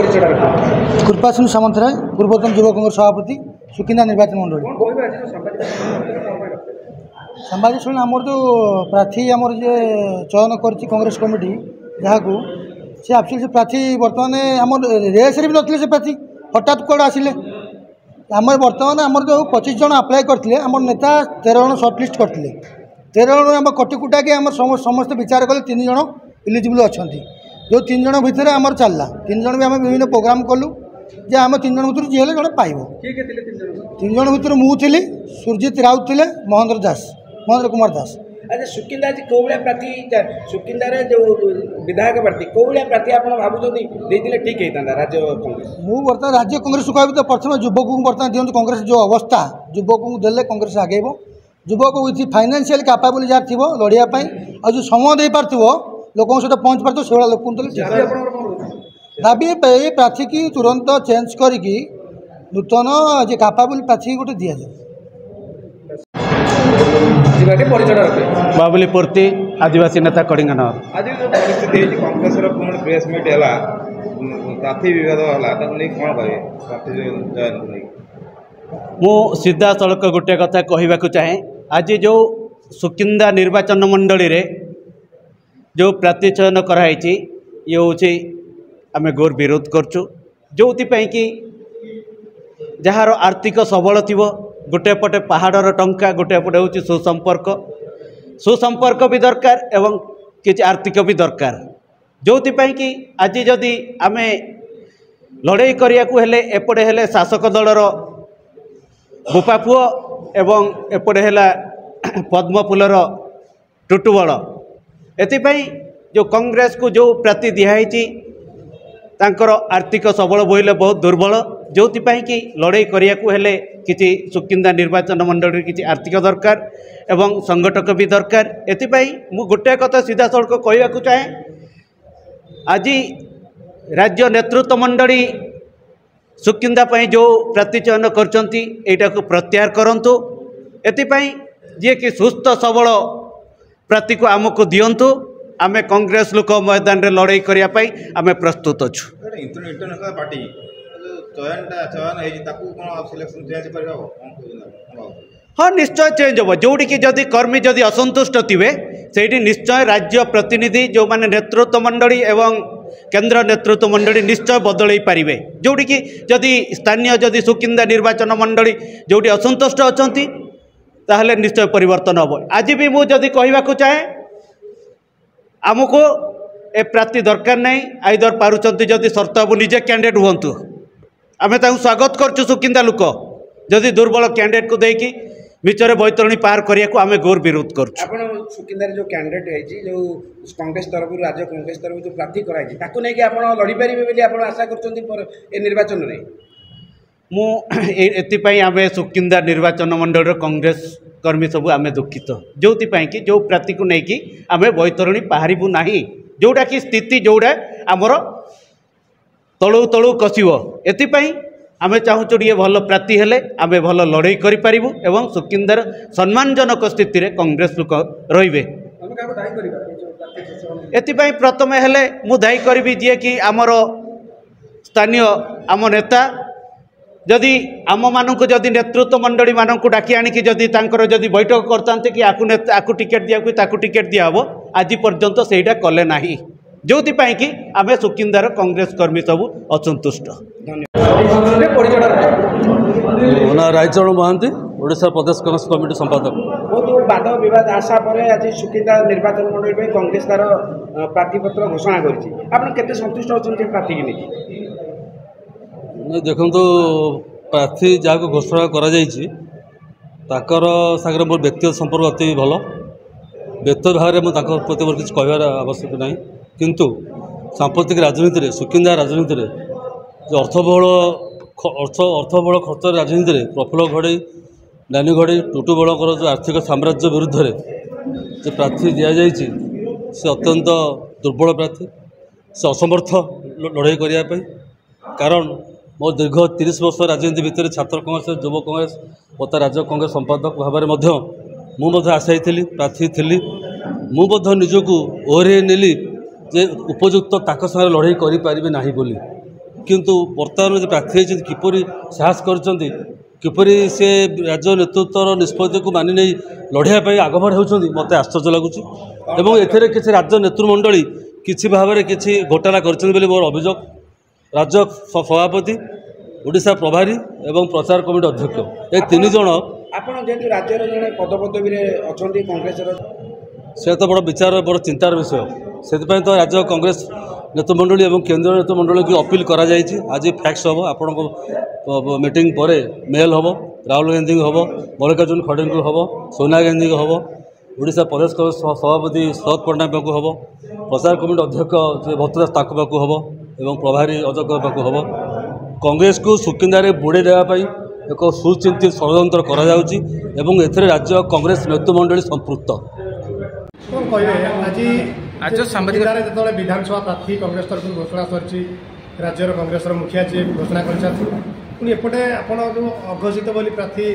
कृपा सिंह सामंतराय पूर्वतन युवा कांग्रेस सभापति सुकिंदा निर्वाचन मंडल साम्बादिक शुणी आमर जो प्रार्थी आमर जे चयन कर कांग्रेस कमिटी जहाँ से एक्चुअली से प्रार्थी बर्तमान आम रेस भी नथिले से प्रार्थी हठात कौड़ आसिले आम बर्तमान आमर जो 25 जन आप्लाय करते आम नेता 13 जन सर्टलिस्ट करते 13 जन आम कटिकुटा के आम समस्त विचार कले 3 जन इलिजिबल अच्छा जो 3 जन भितर आमर चलला 3 जन भी आम विभिन्न प्रोग्राम कलु जे आम 3 जन भर जी जड़े पाइब 3 जन भर मुझे सुरजित राउत थे महेंद्र कुमार दास। अच्छा सुकिंदा जी कौ भाया प्रार्थी सुकिंदार जो विधायक प्रार्थी कौ भाया प्रार्थी आप भावुँ ठीक होता राज्य कांग्रेस मु बर्तमान राज्य कांग्रेस को कहबी तो प्रथम युवक को बर्तमान दिखाँ कांग्रेस जो अवस्था युवक को देले कांग्रेस आगेब युवक विथ फाइनेंशियल कैपेबल जहाँ थी लड़ाई और जो समय दे पार्थ लोक सहित पहुँच पार्थ से लोक दाबी ये प्रार्थी की तुरंत चेंज करके नूतन जे कैपेबल प्रार्थी गोटे दि जाए। बाबुली पूर्ति आदिवासी नेता कड़िंगनगर आज जो परिस्थिति कांग्रेस प्रेस मीट है प्रार्थी विवाद है कौन कहे प्रार्थी चयन मु सीधा सड़क गोटे कथा कहवाक चाहे आज जो सुकिंदा निर्वाचन मंडली रे जो प्रार्थी चयन कराई ये हूँ आम गोर विरोध करचु जो कि जार आर्थिक सबल थी गोटे पटे पहाड़र टंका गोटे पटे हूँ सुसंपर्क भी दरकार एवं किसी आर्थिक भी दरकार जो कि आज जदि आम लड़ाई करने एपटे हेले शासक दलर बोपा पुओ एवं एपटे है पद्मफुलर टुटुबल एपाई जो कांग्रेस को जो प्रार्थी दिखाई तांकर आर्थिक सबल बोले बहुत दुर्बल जो कि लड़ाई करने किसी सुकिंदा निर्वाचन मंडल किसी आर्थिक दरकार एवं संगठक भी दरकार एपाई मु गोटे कथा सीधा सड़क कहवाक चाहे आज राज्य नेतृत्व मंडली सुकिंदा जो प्रार्थी चयन कर प्रत्याहार करंतु एपाई जी कि सुस्थ सबल प्रार्थी को आमको दिंतु आम कांग्रेस लोक मैदान रे लड़ाई करने आम प्रस्तुत अच्छु। इंटरनेशनल पार्टी हाँ निश्चय चेंज हम जोड़ी कि जदि कर्मी जदि असंतुष्ट थे से निश्चय राज्य प्रतिनिधि जो माने नेतृत्व मंडली एवं केंद्र नेतृत्व मंडली निश्चय बदल पारे जोड़ी कि जदि स्थानीय जदि सुकिंदा निर्वाचन मंडली जोटी असंतुष्ट अच्छा ताहले निश्चय परिवर्तन हम। आज भी मुझे कहवाक चाहे आमको ए प्रार्थी दरकार नहीं आईदर पारुचंती जदि शर्त बाबू निजे कैंडिडेट हुंतु आम स्वागत करचु सुकिंदा लोक जदि दुर्बल कैंडिडेट को देकी मिचरे बैतरणी पार करने को आम घोर विरोध कर सुकिंदार जो कैंडिडेट है जो कांग्रेस तरफ राज्य कांग्रेस तरफ जो प्रार्थी कराई लड़ी पारे आशा कर निर्वाचन में मुझे आम सुकिंदा निर्वाचन मंडल कांग्रेस कर्मी सब आम दुखित जो कि जो प्रार्थी को लेकिन आम बैतरणी पारिबू ना जोटा कि स्थिति जोड़ा आमर तलू तलू कसब एपाई आम चाहूँ टे भल प्रार्थी हेले आम भल लड़ाई करूँ एवं सुकिंदार सम्मानजनक स्थिति रे कांग्रेस लोक रे एपाई प्रथम हेले मु दायी करी जी कि आमर स्थानीय आम नेता जदि आम मानक जदि नेतृत्व मंडली मानक डाकी आनिकी जदि तांकर जदि बैठक करते कि आकु टिकेट दिया ताकू टिकेट दिहब आज पर्यंत सेटा कले ना जो कि आम सुकिंदार कांग्रेस कर्मी सब असंतुष्ट। रायचरण महांती ओडिशा प्रदेश कांग्रेस कमिटी संपादक बहुत वाद विवाद आशा पर आज सुकिंदा निर्वाचन मंडल में कांग्रेस तार प्रार्थीपत्र घोषणा कर संतुष्ट अच्छा प्रार्थी की देखो प्रार्थी जहाँ घोषणा कर सागर मोर व्यक्तिगत संपर्क अति भल व्यक्तिगत भाव में प्रति मोर किसी कहबार आवश्यक ना किंतु सांप्रतिक राजनीति में सुकिंदा राजनीति में जो अर्थबल खर्च राजनीति में प्रफुल्ल घड़ई नानी घड़ई टुटु बड़कर जो आर्थिक साम्राज्य विरुद्ध में जो प्रार्थी दि जाए से अत्यंत दुर्बल प्रार्थी से असमर्थ लड़ाई करने कारण मोर दीर्घ 30 वर्ष राजनीति भितर छात्र कांग्रेस युव कांग्रेस तथा राज्य कांग्रेस संपादक भाव में आशायी थी प्रार्थी थी मुझे निजक ओहरे नेली जे उपयुक्त ताक संगे लड़ाई करें ना बोली किंतु बर्तमान जो प्रार्थी होती किपरि साहस करछन्ति किपरि से राज्य नेतृत्वर निष्पत्ति को मानि नहीं लड़ाई आगभर होती मत आश्चर्य लगुच एवं एथिरे किसी राज्य नेतृमंडली किसी भाव में किसी घोटाला कर मोर अभियोग राज्य सभापति ओडिशा प्रभारी एवं प्रचार कमिटी अध्यक्ष ए तीन जन आपण जेहेतु राज्यर जड़े पदपदवी अच्छा कांग्रेस से तो बड़ विचार बड़ चिंतार विषय से तो राज्य कांग्रेस नेतृमंडली और केंद्रीय नेतृमंडली की अपील करा जायछि। आज फैक्स हम आपण मीटिंग पर मेल हम राहुल गांधी को हम मल्लिकार्जुन खड़गे को हम सोनिया गांधी को हम ओडिशा प्रदेश कांग्रेस सभापति शरद पट्टनायक को हम प्रचार कमिटी अध्यक्ष भक्तदास ताकू हम एवं प्रभारी अजय को हम कांग्रेस को सुकिंदारे बुड़े देवाई एक सुचिंतित षड्यंत्र करा जाउछि एवं एथिरे राज्य कांग्रेस नेतृमंडली संपृक्त कौन कहे आज सांबादिक जो विधानसभा प्रार्थी कांग्रेस तरफ घोषणा कर राज्य कांग्रेस मुखिया जी घोषणा कर एपटे आप जो अघोषित बोली प्रार्थी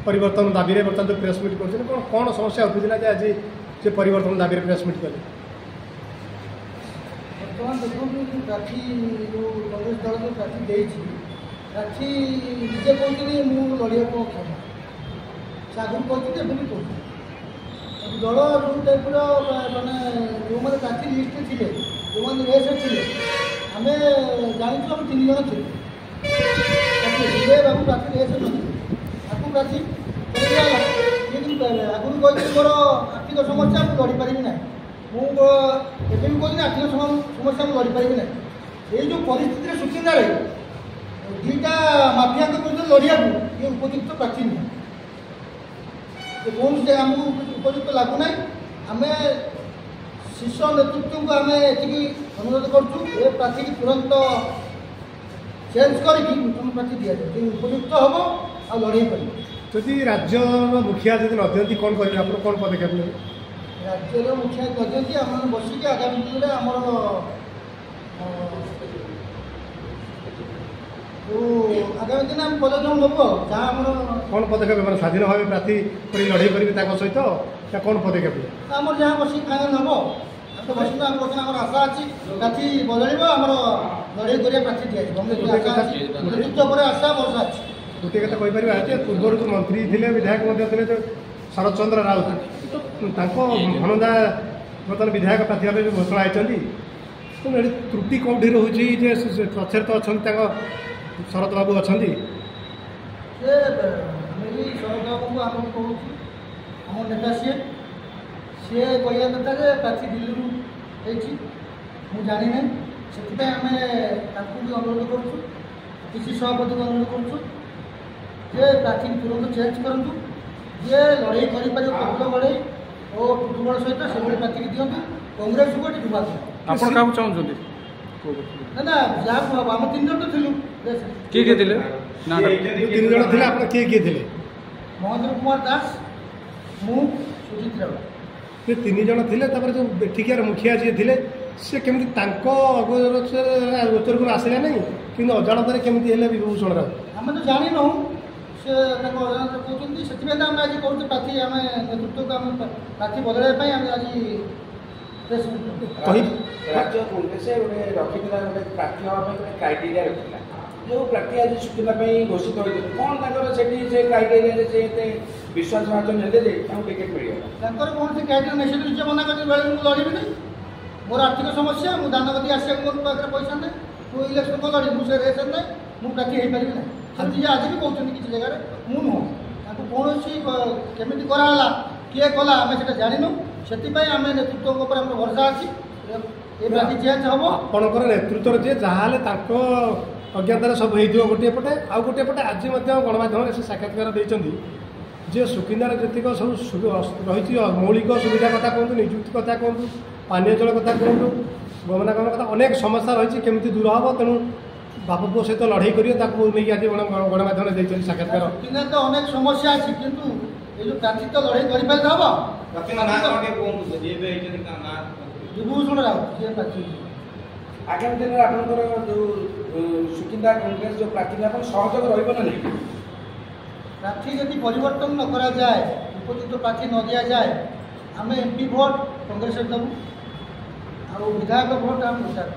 परिवर्तन दाबी में बर्तमान जो प्रेस मीट कर कौन समस्या उठूला आज से परिवर्तन दाबी प्रेस मीट कले बर्तमान देखो प्रार्थी जो कांग्रेस दल जो प्रार्थी देती प्रार्थी निजे कहते मुझे लड़िया को क्षमा से आगुरी कहते भी कहते दल जो टाइप मानने जो मैंने प्रार्थी लिस्ट थे जो मैंने रेस थे आम जाचु हम 3 जन थे विजय बाबू प्रार्थी रेस आपको प्रार्थी आगुरी कहते मोर आर्थिक समस्या मुझे लड़ीपारि ना मुझे भी कहते आर्थिक समस्या मुझे लड़ीपारि ना ये जो परिस्थिति सुकिंदारे दुईटा माफिया विरुद्ध लड़िया ये उपयुक्त प्रार्थी नुह कौन से आमको उपयुक्त लगुना आम शीर्ष नेतृत्व को आम ये अनुरोध करूँ प्रार्थी की तुरंत चेंज करके नूतन प्रार्थी दि जाए उपयुक्त हम आ लड़े पारे जदि राज्य मुखिया जब नदी कौन करेंगे आप कौन पदक्षेप ने राज्यर मुखिया नदी आम बसिक आगामी दिन में आमर आगामी दिन आम पदक्षेप नबू जहाँ कौन पदक्षेप मैंने स्वाधीन भाव प्रार्थी लड़े करेंगे सहित कौन पदक्षेप आम जहाँ बसिक फाइनाल हम तो बस आम आशा अच्छी प्रार्थी बदल आम लड़े कर प्रार्थी दिया नेतृत्व पर आशा भरोसा अच्छी गोटे कथा कहीपर पूर्व जो मंत्री थे विधायक थे शरद चंद्र राउत तो भणजा बर्तमान विधायक प्रार्थी भाव जो घोषणा होती तो त्रुटि कौटी रोचे पचर तो अच्छा शरद बाबू अच्छा शरद बाबू को आम कहूँ आम नेता सी सी कहवा कथा जे प्रार्थी दिल्ली मुझे जानी ना से आम भी अनुरोध करूँ किसी सभापति को अनुरोध करूँ जे प्रार्थी तुरंत चेंज करूँ जे लड़े कर प्रफुल्ल बड़े और टुटुबड़ सहित से प्रार्थी की दिखाँ कांग्रेस को डुबा आप चाहते ना ना जहाँ आम 3 जन तो थिलु किए थे 3 जन थे आप किए थे महेंद्र कुमार दास मु सुजित राउत ये 3 जन थे जो बेठिकार मुखिया जी थे सी केमी गोचर को आसला नहीं कि अजाणत केमी विभूषण राउत आम तो जानी नौ से अजाणत कहते से आम आज कहते प्रार्थी आम नेतृत्व को आम प्रार्थी बदलवाई आम आज राज्य कांग्रेस गोटे रखिला गोटे प्रार्थी हाँ गोटे क्राइटेरिया रखिला जो प्रार्थी आज सुकिंदा घोषित होते कौन से क्राइटेरिया से विश्वास भाजन हेले टिकेट मिलगा कौन से क्राइटेरिया नहीं निजे मना कर लड़बी नहीं मोर आर्थिक समस्या मुझे दानगति आसा मोर पाखे पैसा ना तू इलेक्शन को लड़ी मुझे रेस ना मुझे प्रार्थी हो पारि ना सेमती आज भी कहते किसी जगह मु नुह कौन केमी कराला किए कला आम से जानू से आम नेतृत्व भरोसा अच्छी ये प्रार्थी चेंज हम आपणकर नेतृत्व जे जहाँ अज्ञातार सब हो गोटे पटे आउ गोटे पटे आज गणमाध्यम से साक्षात्कार देती जे सुकिंदार जीक सब रही मौलिक सुविधा कथा कहतु निजुक्ति कथा कहतु पानीय जल कथा कहतु गमनागमन कथा अनेक समस्या रही केमी दूर हम तेणु बापू पुओ सहित लड़ाई करेंगे नहीं आज गणमाध्यम देती साक्षात्कार सुकिंदा तो अनेक समस्या अच्छी किंतु ये जो प्रार्थी तो लड़ाई कर विभूषण राउत सी प्रार्थी आगामी दिन में आपंकर जो सुकिंदा कांग्रेस जो प्रार्थी आप सहयोग रहा नहीं प्रार्थी यदि परिवर्तन न करा जाए उपयुक्त प्रार्थी न दि जाए आम एमपी भोट कांग्रेस देवु आ विधायक भोट आम प्रचार।